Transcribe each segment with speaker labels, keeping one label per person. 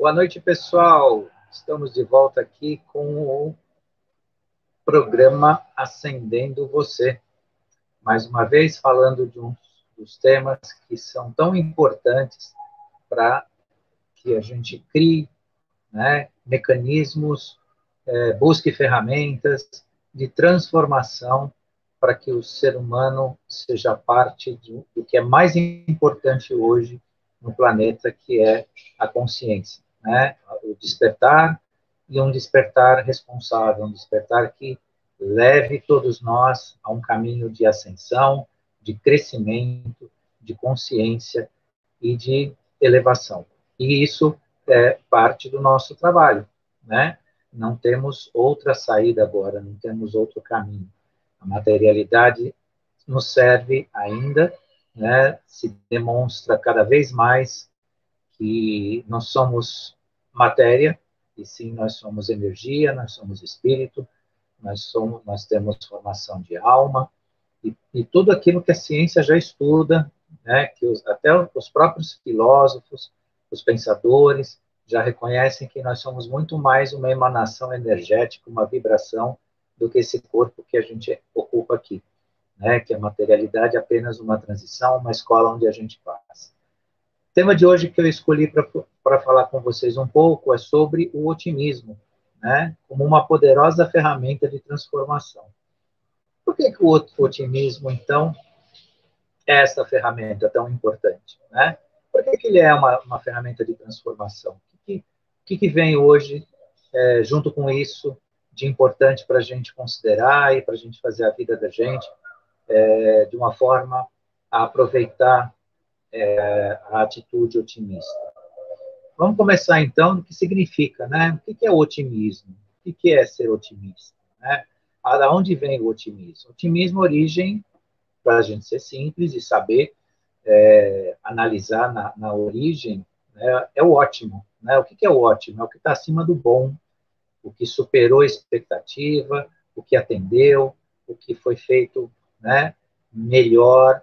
Speaker 1: Boa noite, pessoal. Estamos de volta aqui com o programa Acendendo Você. Mais uma vez, falando de um dos temas que são tão importantes para que a gente crie, né, mecanismos, busque ferramentas de transformação para que o ser humano seja parte do que é mais importante hoje no planeta, que é a consciência, né? O despertar, e um despertar responsável, um despertar que leve todos nós a um caminho de ascensão, de crescimento, de consciência e de elevação. E isso é parte do nosso trabalho, né? Não temos outra saída agora, não temos outro caminho. A materialidade nos serve ainda, né? Se demonstra cada vez mais que não somos matéria, e sim nós somos energia, nós somos espírito, nós temos formação de alma, e tudo aquilo que a ciência já estuda, né, que até os próprios filósofos, os pensadores, já reconhecem que nós somos muito mais uma emanação energética, uma vibração, do que esse corpo que a gente ocupa aqui, né, que a materialidade é apenas uma transição, uma escola onde a gente passa. O tema de hoje que eu escolhi para falar com vocês um pouco é sobre o otimismo, né, como uma poderosa ferramenta de transformação. Por que o otimismo, então, é essa ferramenta tão importante, né? Por que ele é uma ferramenta de transformação? O que vem hoje, junto com isso, de importante para a gente considerar e para a gente fazer a vida da gente de uma forma a aproveitar a atitude otimista? Vamos começar, então, do que significa, né? O que é o otimismo? O que é ser otimista, né? Da onde vem o otimismo? Otimismo, origem, para a gente ser simples e saber analisar na origem, né, é o ótimo. Né? O que é o ótimo? É o que está acima do bom, o que superou a expectativa, o que atendeu, o que foi feito, né, melhor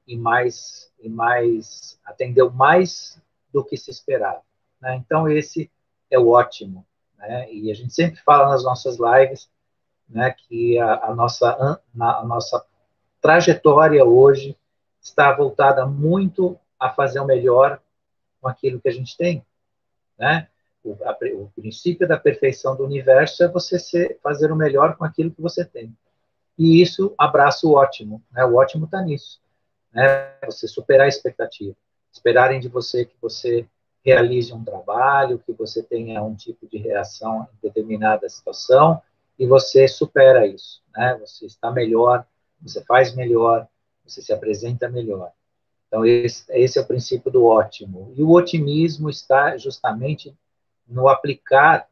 Speaker 1: e mais atendeu mais do que se esperava. Né? Então, esse é o ótimo. Né? E a gente sempre fala nas nossas lives, né, que a nossa trajetória hoje está voltada muito a fazer o melhor com aquilo que a gente tem, né? O princípio da perfeição do universo é você fazer o melhor com aquilo que você tem. E isso abraça o ótimo, né? O ótimo está nisso, né? Você superar a expectativa, esperarem de você que você realize um trabalho, que você tenha um tipo de reação em determinada situação, e você supera isso, né? Você está melhor, você faz melhor, você se apresenta melhor. Então, esse é o princípio do ótimo. E o otimismo está justamente no aplicar,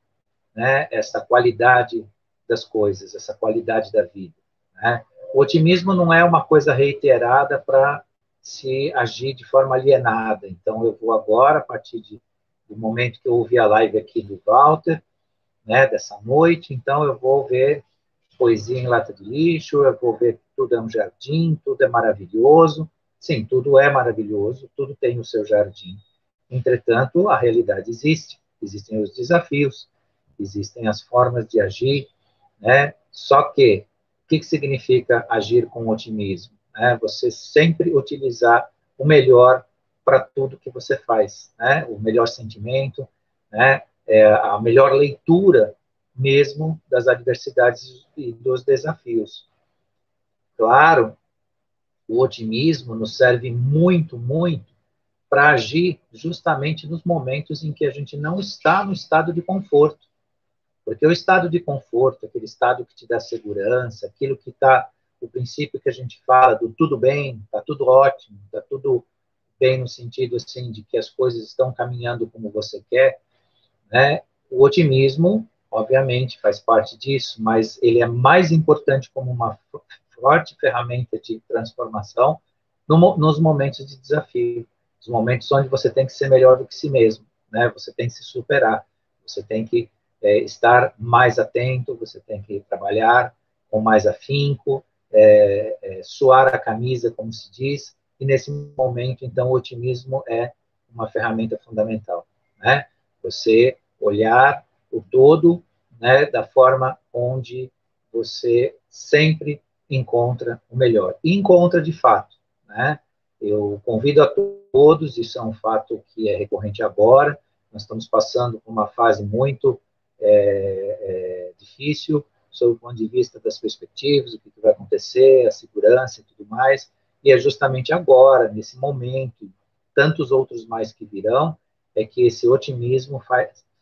Speaker 1: né, essa qualidade das coisas, essa qualidade da vida. Né? O otimismo não é uma coisa reiterada para se agir de forma alienada. Então, eu vou agora, a partir do momento que eu ouvi a live aqui do Walter, né, dessa noite, então eu vou ver poesia em lata de lixo, eu vou ver que tudo é um jardim, tudo é maravilhoso. Sim, tudo é maravilhoso, tudo tem o seu jardim. Entretanto, a realidade existe, existem os desafios, existem as formas de agir, né? Só que, o que significa agir com otimismo? Você sempre utilizar o melhor para tudo que você faz, né? O melhor sentimento, né? A melhor leitura mesmo das adversidades e dos desafios. Claro, o otimismo nos serve muito, muito para agir justamente nos momentos em que a gente não está no estado de conforto. Porque o estado de conforto, aquele estado que te dá segurança, aquilo que está, o princípio que a gente fala do tudo bem, está tudo ótimo, está tudo bem no sentido assim de que as coisas estão caminhando como você quer, né? O otimismo, obviamente, faz parte disso, mas ele é mais importante como uma forte ferramenta de transformação nos momentos de desafio, nos momentos onde você tem que ser melhor do que si mesmo, né? Você tem que se superar, você tem que estar mais atento, você tem que trabalhar com mais afinco, suar a camisa, como se diz, e nesse momento, então, o otimismo é uma ferramenta fundamental, né? Você olhar o todo, né, da forma onde você sempre encontra o melhor. E encontra de fato, né? Eu convido a todos, isso é um fato que é recorrente agora, nós estamos passando por uma fase muito difícil, sob o ponto de vista das perspectivas, o que vai acontecer, a segurança e tudo mais, e é justamente agora, nesse momento, e tantos outros mais que virão, é que esse otimismo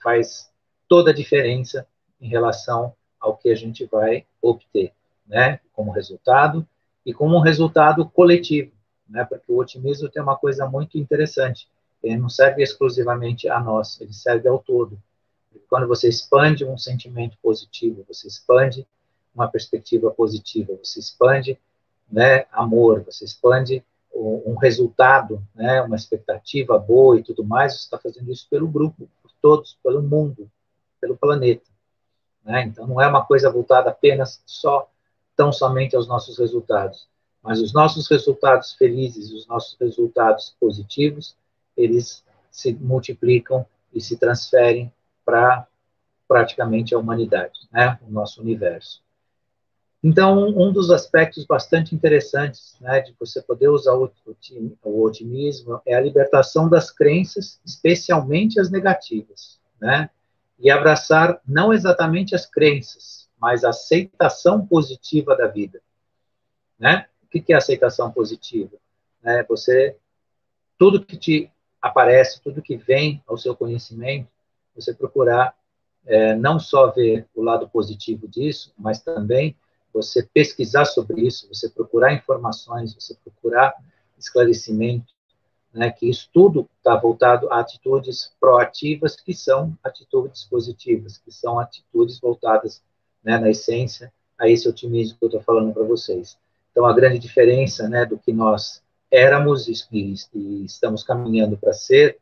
Speaker 1: faz toda a diferença em relação ao que a gente vai obter, né, como resultado, e como um resultado coletivo, né, porque o otimismo tem uma coisa muito interessante, ele não serve exclusivamente a nós, ele serve ao todo. Quando você expande um sentimento positivo, você expande uma perspectiva positiva, você expande, né, amor, você expande um resultado, né, uma expectativa boa e tudo mais, você está fazendo isso pelo grupo, por todos, pelo mundo, pelo planeta. Né? Então, não é uma coisa voltada apenas tão somente aos nossos resultados, mas os nossos resultados felizes, os nossos resultados positivos, eles se multiplicam e se transferem para praticamente a humanidade, né? O nosso universo. Então, um dos aspectos bastante interessantes, né, de você poder usar o otimismo é a libertação das crenças, especialmente as negativas, né? E abraçar não exatamente as crenças, mas a aceitação positiva da vida, né? O que é aceitação positiva? Tudo que te aparece, tudo que vem ao seu conhecimento, você procurar não só ver o lado positivo disso, mas também você pesquisar sobre isso, você procurar informações, você procurar esclarecimento, né, que isso tudo está voltado a atitudes proativas, que são atitudes positivas, que são atitudes voltadas, né, na essência, a esse otimismo que eu estou falando para vocês. Então, a grande diferença, né, do que nós éramos e estamos caminhando para ser,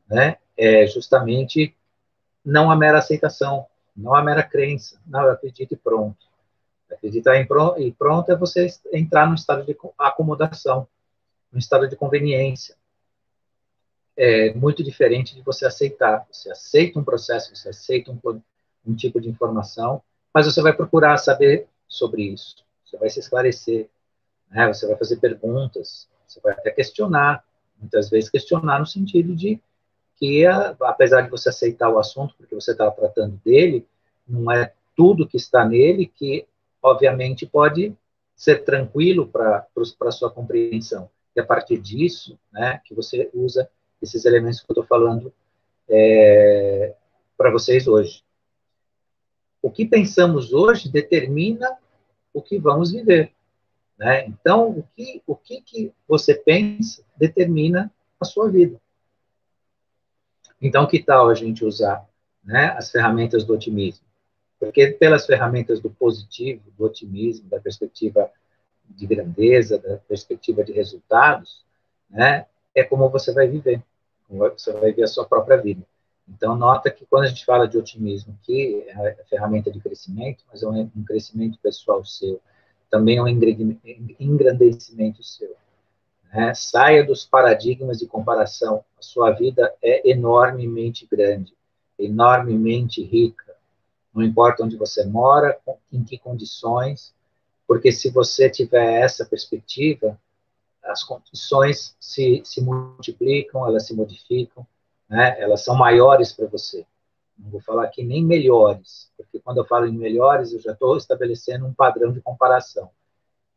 Speaker 1: né, é justamente não a mera aceitação, não a mera crença, não, eu acredito e pronto. Acreditar e pronto é você entrar num estado de acomodação, num estado de conveniência. É muito diferente de você aceitar. Você aceita um processo, você aceita um tipo de informação, mas você vai procurar saber sobre isso. Você vai se esclarecer, né? Você vai fazer perguntas, você vai até questionar, muitas vezes questionar no sentido de que, apesar de você aceitar o assunto, porque você está tratando dele, não é tudo que está nele que, obviamente, pode ser tranquilo para a sua compreensão. E a partir disso, né, que você usa esses elementos que eu estou falando para vocês hoje. O que pensamos hoje determina o que vamos viver. Né? Então, o que você pensa determina a sua vida. Então, que tal a gente usar, né, as ferramentas do otimismo? Porque pelas ferramentas do positivo, do otimismo, da perspectiva de grandeza, da perspectiva de resultados, né, é como você vai viver, como você vai ver a sua própria vida. Então, nota que quando a gente fala de otimismo, que é a ferramenta de crescimento, mas é um crescimento pessoal seu, também é um engrandecimento seu. Né? Saia dos paradigmas de comparação. A sua vida é enormemente grande, enormemente rica. Não importa onde você mora, em que condições, porque se você tiver essa perspectiva, as condições se multiplicam, elas se modificam, né? Elas são maiores para você. Não vou falar aqui nem melhores, porque quando eu falo em melhores, eu já estou estabelecendo um padrão de comparação.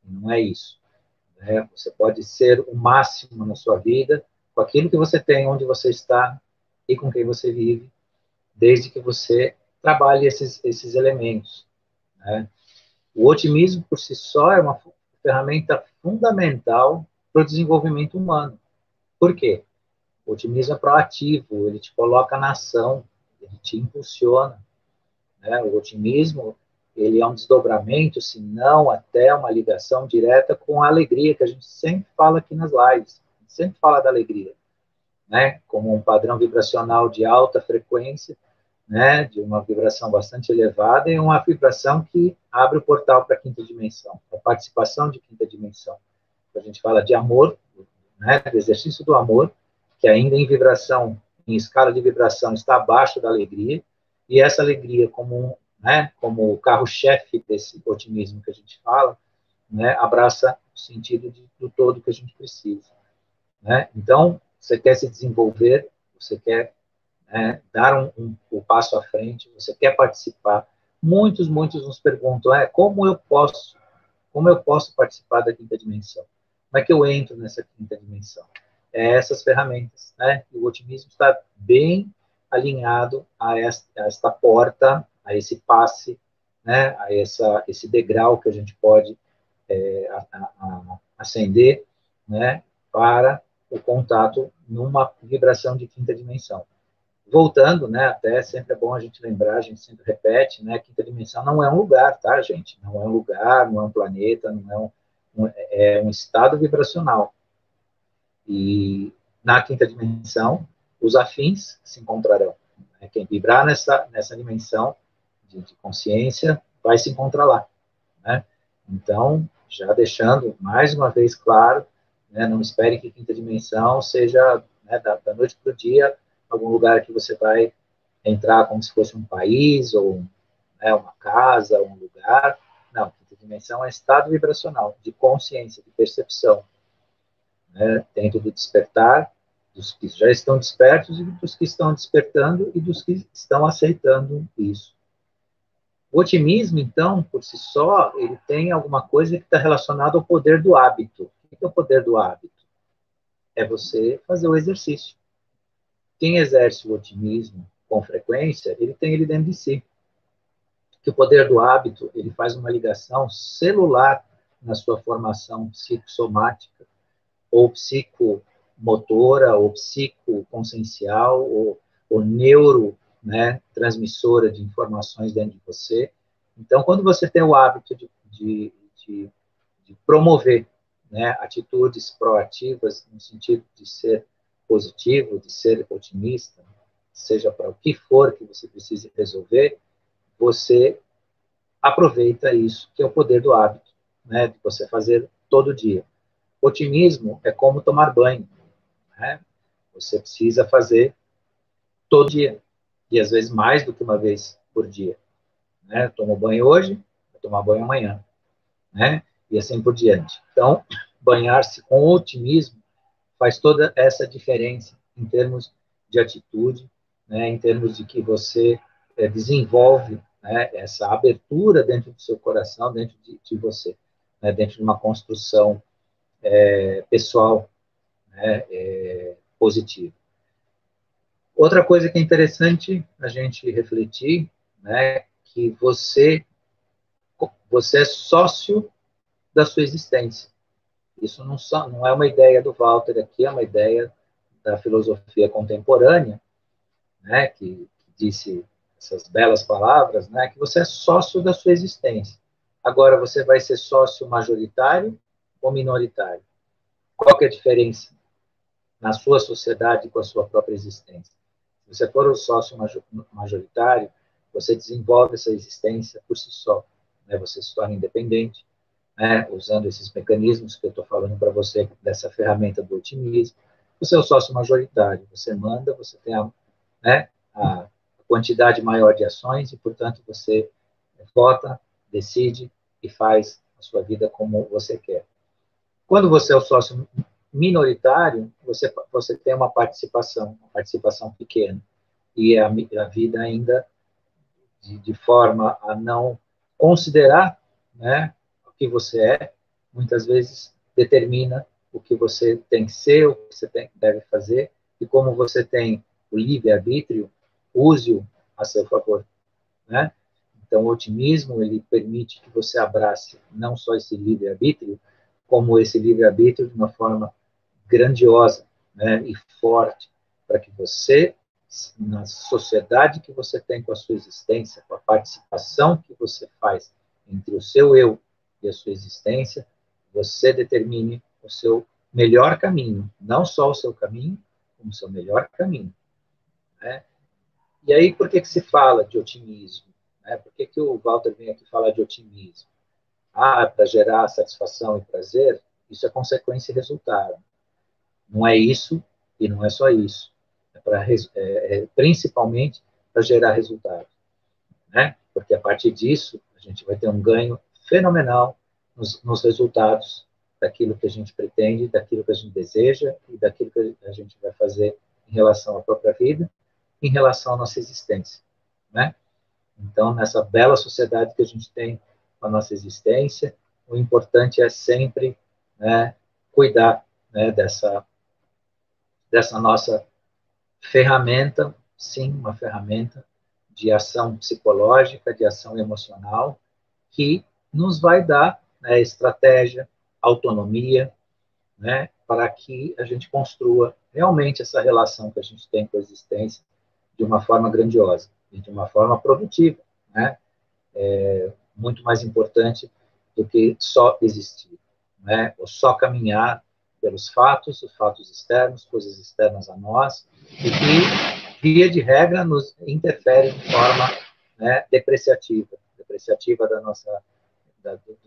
Speaker 1: Não é isso. Né? Você pode ser o máximo na sua vida com aquilo que você tem, onde você está e com quem você vive, desde que você trabalhe esses elementos. Né? O otimismo, por si só, é uma ferramenta fundamental para o desenvolvimento humano. Por quê? O otimismo é proativo, ele te coloca na ação, ele te impulsiona. Né? O otimismo, ele é um desdobramento, se não até uma ligação direta com a alegria, que a gente sempre fala aqui nas lives, a gente sempre fala da alegria, né? Como um padrão vibracional de alta frequência, né? De uma vibração bastante elevada e uma vibração que abre o portal para a quinta dimensão, para a participação de quinta dimensão. A gente fala de amor, né? Do exercício do amor, que ainda em vibração em escala de vibração, está abaixo da alegria, e essa alegria, como o carro-chefe desse otimismo que a gente fala, abraça o sentido do todo que a gente precisa. Então, você quer se desenvolver, você quer dar um passo à frente, você quer participar. Muitos nos perguntam, como eu posso participar da quinta dimensão? Como é que eu entro nessa quinta dimensão? Essas ferramentas, E o otimismo está bem alinhado a esta porta, a esse passe, a esse degrau que a gente pode ascender, para o contato numa vibração de quinta dimensão. Voltando, até sempre é bom a gente lembrar, a gente sempre repete, quinta dimensão não é um lugar, tá, gente? Não é um lugar, não é um planeta, não é um estado vibracional. E na quinta dimensão, os afins se encontrarão. Quem vibrar nessa dimensão de consciência vai se encontrar lá. Então, já deixando mais uma vez claro, não espere que quinta dimensão seja da noite para o dia algum lugar que você vai entrar como se fosse um país ou uma casa, um lugar. Não, quinta dimensão é estado vibracional de consciência, de percepção, dentro do despertar dos que já estão despertos e dos que estão despertando e dos que estão aceitando isso. O otimismo, então, por si só, ele tem alguma coisa que está relacionada ao poder do hábito. O que é o poder do hábito? É você fazer o exercício. Quem exerce o otimismo com frequência, ele tem ele dentro de si. Que o poder do hábito, ele faz uma ligação celular na sua formação psicossomática, ou psicomotora, ou psicoconsciencial, ou neuro, transmissora de informações dentro de você. Então, quando você tem o hábito de promover atitudes proativas, no sentido de ser positivo, de ser otimista, seja para o que for que você precise resolver, você aproveita isso, que é o poder do hábito, de você fazer todo dia. Otimismo é como tomar banho. Você precisa fazer todo dia, e às vezes mais do que uma vez por dia. Tomo banho hoje, vou tomar banho amanhã, e assim por diante. Então, banhar-se com otimismo faz toda essa diferença em termos de atitude, em termos de que você desenvolve essa abertura dentro do seu coração, dentro de você, dentro de uma construção pessoal positiva. Outra coisa que é interessante a gente refletir, que você é sócio da sua existência. Isso não é uma ideia do Walter aqui, é uma ideia da filosofia contemporânea, que disse essas belas palavras, que você é sócio da sua existência. Agora, você vai ser sócio majoritário ou minoritário? Qual que é a diferença na sua sociedade com a sua própria existência? Se você for o sócio majoritário, você desenvolve essa existência por si só. Você se torna independente, usando esses mecanismos que eu estou falando para você, dessa ferramenta do otimismo. Você é o sócio majoritário, você manda, você tem a quantidade maior de ações e, portanto, você vota, decide e faz a sua vida como você quer. Quando você é o sócio minoritário, você tem uma participação pequena, e a vida ainda de forma a não considerar o que você é, muitas vezes determina o que você tem que ser, o que você deve fazer, e como você tem o livre-arbítrio, use-o a seu favor. Então, o otimismo, ele permite que você abrace não só esse livre-arbítrio, como esse livre-arbítrio de uma forma grandiosa e forte, para que você, na sociedade que você tem com a sua existência, com a participação que você faz entre o seu eu e a sua existência, você determine o seu melhor caminho, não só o seu caminho, como o seu melhor caminho. E aí, por que se fala de otimismo? Por que o Walter vem aqui falar de otimismo? Para gerar satisfação e prazer? Isso é consequência e resultado. Não é isso e não é só isso. principalmente para gerar resultados, né? Porque a partir disso, a gente vai ter um ganho fenomenal nos resultados daquilo que a gente pretende, daquilo que a gente deseja e daquilo que a gente vai fazer em relação à própria vida, em relação à nossa existência, né? Então, nessa bela sociedade que a gente tem com a nossa existência, o importante é sempre, né, cuidar, né, dessa nossa ferramenta, sim, uma ferramenta de ação psicológica, de ação emocional, que nos vai dar, né, estratégia, autonomia, né, para que a gente construa realmente essa relação que a gente tem com a existência de uma forma grandiosa e de uma forma produtiva, né? Muito mais importante do que só existir, né? Ou só caminhar pelos fatos, os fatos externos, coisas externas a nós, e que, via de regra, nos interfere de forma, né, depreciativa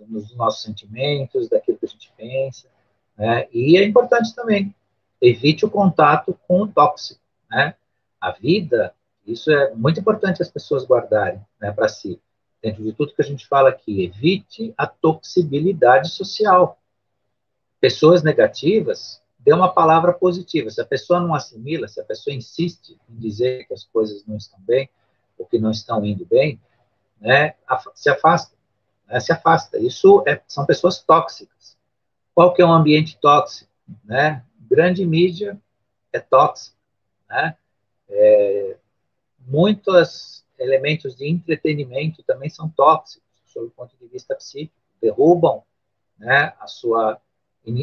Speaker 1: dos nossos sentimentos, daquilo que a gente pensa, né? E é importante também, evite o contato com o tóxico, né? A vida, isso é muito importante as pessoas guardarem, né, para si. Dentro de tudo que a gente fala aqui, evite a toxibilidade social. Pessoas negativas, dê uma palavra positiva. Se a pessoa não assimila, se a pessoa insiste em dizer que as coisas não estão bem, ou que não estão indo bem, né, se afasta, né, se afasta. Isso são pessoas tóxicas. Qual que é um ambiente tóxico, né? Grande mídia é tóxica, né? Muitos elementos de entretenimento também são tóxicos, sob o ponto de vista psíquico, derrubam, né,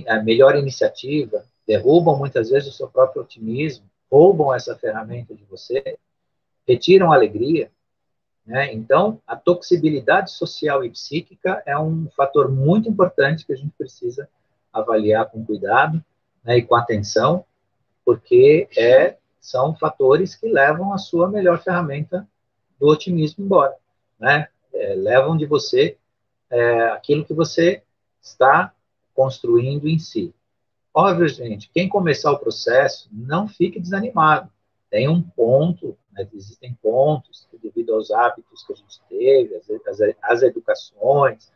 Speaker 1: a melhor iniciativa, derrubam muitas vezes o seu próprio otimismo, roubam essa ferramenta de você, retiram a alegria, né? Então, a toxibilidade social e psíquica é um fator muito importante que a gente precisa avaliar com cuidado, né, e com atenção, porque são fatores que levam a sua melhor ferramenta do otimismo embora, né? Levam de você aquilo que você está construindo em si. Óbvio, gente, quem começar o processo, não fique desanimado. Tem um ponto, né, existem pontos que, devido aos hábitos que a gente teve, as educações,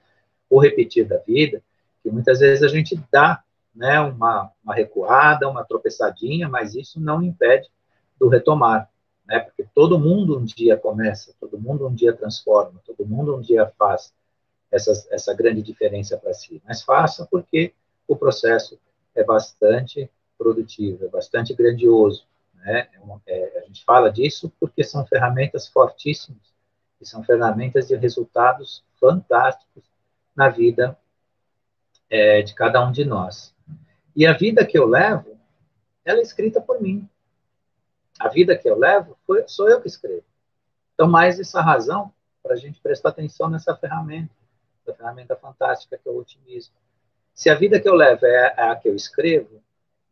Speaker 1: o repetir da vida, que muitas vezes a gente dá, né, uma recuada, uma tropeçadinha, mas isso não impede do retomar, né? Porque todo mundo um dia começa, todo mundo um dia transforma, todo mundo um dia faz essa grande diferença para si. Mas faça porque o processo é bastante produtivo, é bastante grandioso, né? A gente fala disso porque são ferramentas fortíssimas e são ferramentas de resultados fantásticos na vida de cada um de nós. E a vida que eu levo, ela é escrita por mim. A vida que eu levo, sou eu que escrevo. Então, mais essa razão para a gente prestar atenção nessa ferramenta, essa ferramenta fantástica que é o otimismo. Se a vida que eu levo é a que eu escrevo,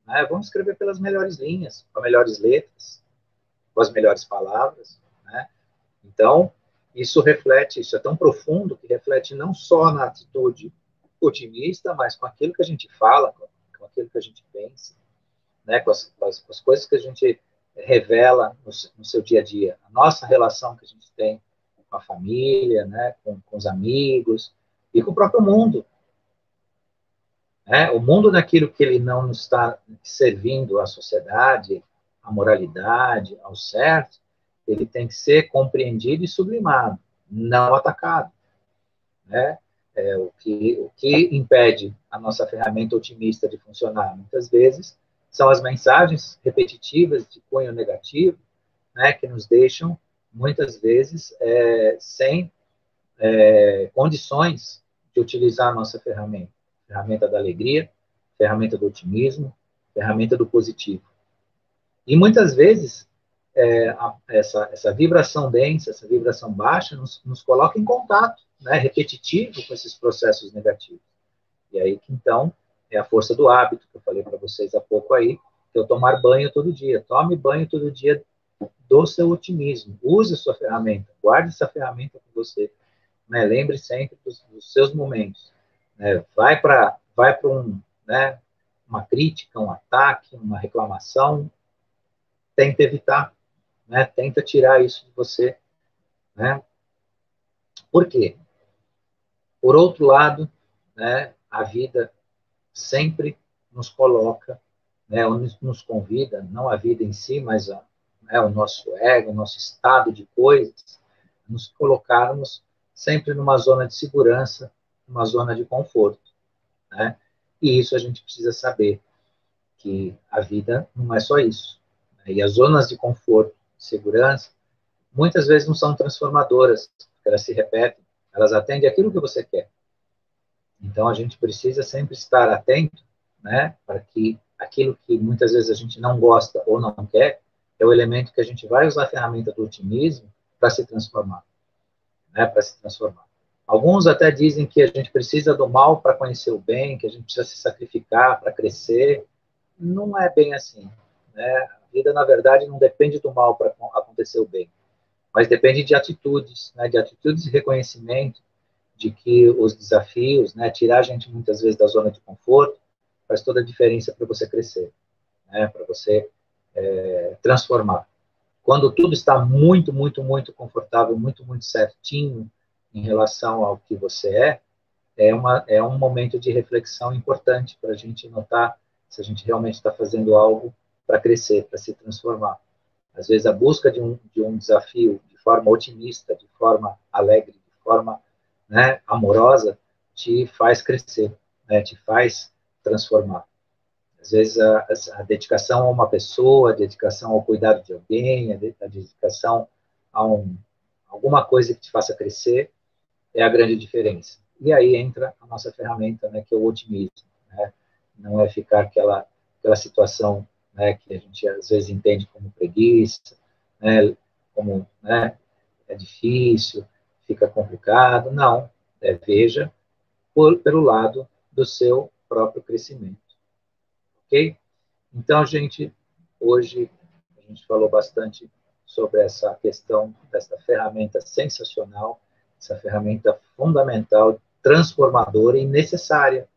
Speaker 1: né, vamos escrever pelas melhores linhas, com as melhores letras, com as melhores palavras, né? Então, isso é tão profundo que reflete não só na atitude otimista, mas com aquilo que a gente fala, com aquilo que a gente pensa, né, com as coisas que a gente revela no seu dia a dia, a nossa relação que a gente tem com a família, né, com os amigos e com o próprio mundo. Né? O mundo naquilo que ele não está servindo à sociedade, à moralidade, ao certo, ele tem que ser compreendido e sublimado, não atacado. Né? O que impede a nossa ferramenta otimista de funcionar, muitas vezes, são as mensagens repetitivas de cunho negativo, né, que nos deixam, muitas vezes, sem condições de utilizar a nossa ferramenta da alegria, ferramenta do otimismo, ferramenta do positivo. E muitas vezes, essa vibração densa, essa vibração baixa, nos coloca em contato, né, repetitivo com esses processos negativos. E aí, então, é a força do hábito, que eu falei para vocês há pouco aí, que eu tomar banho todo dia. Tome banho todo dia do seu otimismo. Use a sua ferramenta, guarde essa ferramenta com você. Né? Lembre sempre dos seus momentos. Né? Vai para né, uma crítica, um ataque, uma reclamação, tenta evitar, né? Tenta tirar isso de você, né? Por quê? Por outro lado, né, a vida sempre nos coloca, né, nos convida, não a vida em si, mas né, o nosso ego, o nosso estado de coisas, nos colocarmos sempre numa zona de segurança, numa zona de conforto, né? E isso a gente precisa saber, que a vida não é só isso, né? E as zonas de conforto, de segurança, muitas vezes não são transformadoras, elas se repetem, elas atendem aquilo que você quer. Então, a gente precisa sempre estar atento, né, para que aquilo que muitas vezes a gente não gosta ou não quer, é o elemento que a gente vai usar a ferramenta do otimismo para se transformar, né, para se transformar. Alguns até dizem que a gente precisa do mal para conhecer o bem, que a gente precisa se sacrificar para crescer. Não é bem assim, né? A vida, na verdade, não depende do mal para acontecer o bem, mas depende de atitudes, né, de atitudes de reconhecimento, de que os desafios, né, tirar a gente muitas vezes da zona de conforto, faz toda a diferença para você crescer, né, para você transformar. Quando tudo está muito, muito, muito confortável, muito, muito certinho em relação ao que você é um momento de reflexão importante para a gente notar se a gente realmente está fazendo algo para crescer, para se transformar. Às vezes, a busca de um desafio de forma otimista, de forma alegre, de forma, né, amorosa, te faz crescer, né, te faz transformar. Às vezes, a dedicação a uma pessoa, a dedicação ao cuidado de alguém, a dedicação a alguma coisa que te faça crescer, é a grande diferença. E aí entra a nossa ferramenta, né, que é o otimismo, né? Não é ficar aquela situação, né, que a gente às vezes entende como preguiça, né, como, né, é difícil, fica complicado. Não, veja pelo lado do seu próprio crescimento, ok? Então, gente, hoje a gente falou bastante sobre essa questão dessa ferramenta sensacional, essa ferramenta fundamental, transformadora e necessária,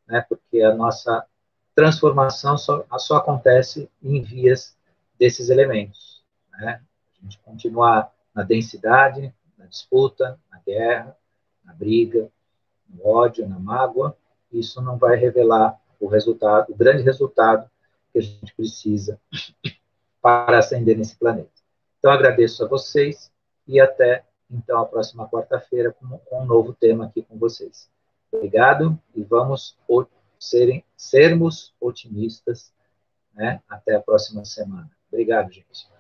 Speaker 1: né? Porque a nossa transformação só acontece em vias desses elementos, né? A gente continuar na densidade, na disputa, na guerra, na briga, no ódio, na mágoa, isso não vai revelar o resultado, o grande resultado que a gente precisa para ascender nesse planeta. Então, agradeço a vocês e até, então, a próxima quarta-feira com um novo tema aqui com vocês. Obrigado e vamos sermos otimistas, né? Até a próxima semana. Obrigado, gente.